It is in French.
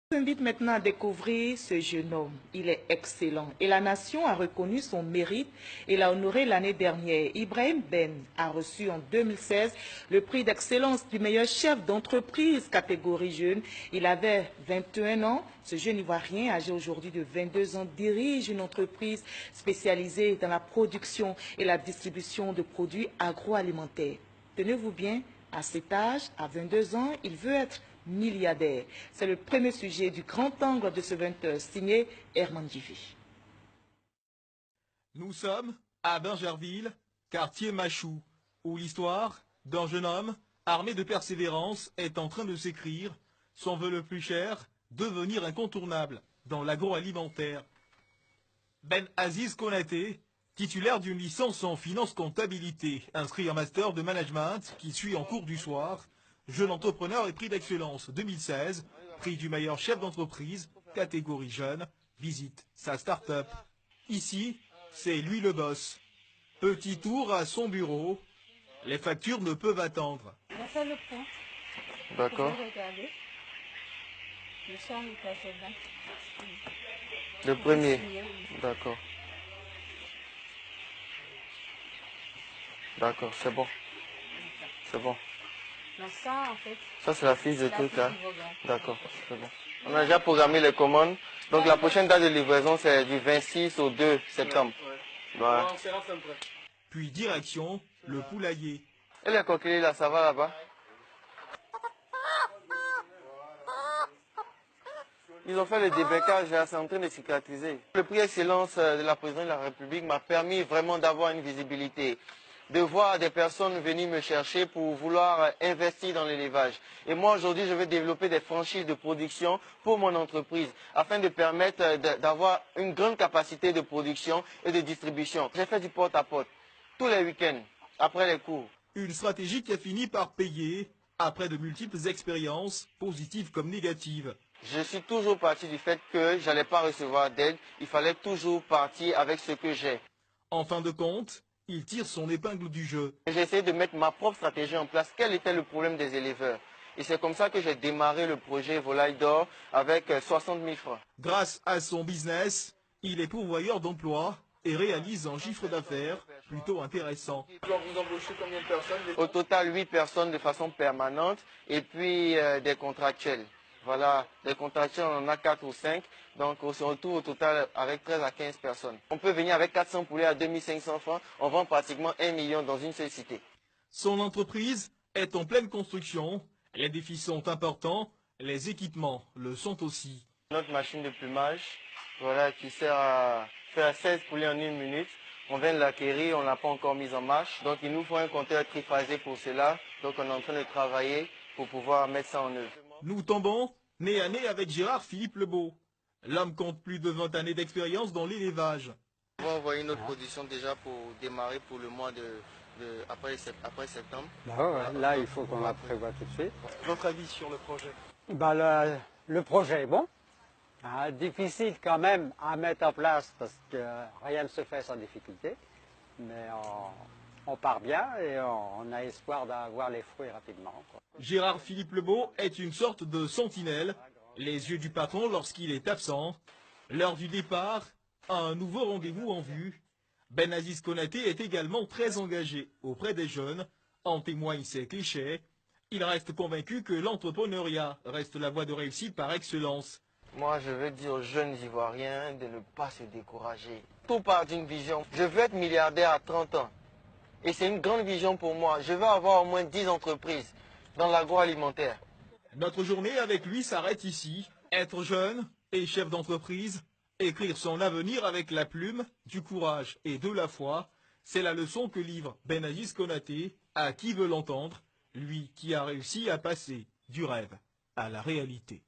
Je vous invite maintenant à découvrir ce jeune homme. Il est excellent et la nation a reconnu son mérite et l'a honoré l'année dernière. Ibrahim Ben a reçu en 2016 le prix d'excellence du meilleur chef d'entreprise catégorie jeune. Il avait 21 ans. Ce jeune Ivoirien, âgé aujourd'hui de 22 ans, dirige une entreprise spécialisée dans la production et la distribution de produits agroalimentaires. Tenez-vous bien, à cet âge, à 22 ans, il veut être milliardaire. C'est le premier sujet du grand angle de ce 20h, signé Herman Divi. Nous sommes à Bingerville, quartier Machou, où l'histoire d'un jeune homme armé de persévérance est en train de s'écrire, son vœu le plus cher, devenir incontournable dans l'agroalimentaire. Ben Aziz Konaté, titulaire d'une licence en finance comptabilité, inscrit en master de management qui suit en cours du soir, jeune entrepreneur et prix d'excellence 2016, prix du meilleur chef d'entreprise, catégorie jeune, visite sa start-up. Ici, c'est lui le boss. Petit tour à son bureau, les factures ne peuvent attendre. On va faire le point. D'accord. Vous regardez. Le soir, il passe au bain. Le premier. D'accord. D'accord, c'est bon. C'est bon. Donc ça, en fait, Ça, c'est la fiche de la truc fiche là. du Vaughan. D'accord, c'est bon. On a déjà programmé les commandes. Donc la prochaine date de livraison, c'est du 26 au 2 septembre. Voilà. Puis direction le poulailler. Et les coquilles là, ça va là-bas? Ils ont fait le débecage, c'est en train de cicatriser. Le prix Excellence de la présidente de la République m'a permis vraiment d'avoir une visibilité, de voir des personnes venir me chercher pour vouloir investir dans l'élevage. Et moi aujourd'hui, je veux développer des franchises de production pour mon entreprise afin de permettre d'avoir une grande capacité de production et de distribution. J'ai fait du porte-à-porte tous les week-ends après les cours. Une stratégie qui a fini par payer après de multiples expériences, positives comme négatives. Je suis toujours parti du fait que je n'allais pas recevoir d'aide. Il fallait toujours partir avec ce que j'ai. En fin de compte, il tire son épingle du jeu. J'ai essayé de mettre ma propre stratégie en place. Quel était le problème des éleveurs? Et c'est comme ça que j'ai démarré le projet Volaille d'Or avec 60 000 francs. Grâce à son business, il est pourvoyeur d'emplois et réalise un chiffre d'affaires plutôt intéressant. Vous embauchez combien de personnes? Au total, 8 personnes de façon permanente et puis des contractuels. Voilà, des contractuels, on en a 4 ou 5. Donc on se retrouve au total avec 13 à 15 personnes. On peut venir avec 400 poulets à 2500 francs. On vend pratiquement 1 million dans une seule cité. Son entreprise est en pleine construction. Les défis sont importants. Les équipements le sont aussi. Notre machine de plumage, voilà, qui sert à faire 16 poulets en 1 minute. On vient de l'acquérir, on ne l'a pas encore mise en marche. Donc il nous faut un compteur triphasé pour cela. Donc on est en train de travailler pour pouvoir mettre ça en œuvre. Nous tombons nez à nez avec Gérard Philippe Lebeau. L'homme compte plus de 20 années d'expérience dans l'élevage. On va envoyer notre production déjà pour démarrer pour le mois après septembre. Là, il faut qu'on la prévoie tout de suite. Votre avis sur le projet? Le projet est bon. Difficile quand même à mettre en place parce que rien ne se fait sans difficulté. Mais on part bien et on a espoir d'avoir les fruits rapidement, quoi. Gérard Philippe Lebeau est une sorte de sentinelle, les yeux du patron lorsqu'il est absent. L'heure du départ, un nouveau rendez-vous en vue. Ben Aziz Konaté est également très engagé auprès des jeunes, en témoignent ses clichés. Il reste convaincu que l'entrepreneuriat reste la voie de réussite par excellence. Moi, je veux dire aux jeunes Ivoiriens de ne pas se décourager. Tout part d'une vision. Je veux être milliardaire à 30 ans. Et c'est une grande vision pour moi. Je veux avoir au moins 10 entreprises dans l'agroalimentaire. Notre journée avec lui s'arrête ici. Être jeune et chef d'entreprise, écrire son avenir avec la plume, du courage et de la foi, c'est la leçon que livre Ben Aziz Konaté à qui veut l'entendre, lui qui a réussi à passer du rêve à la réalité.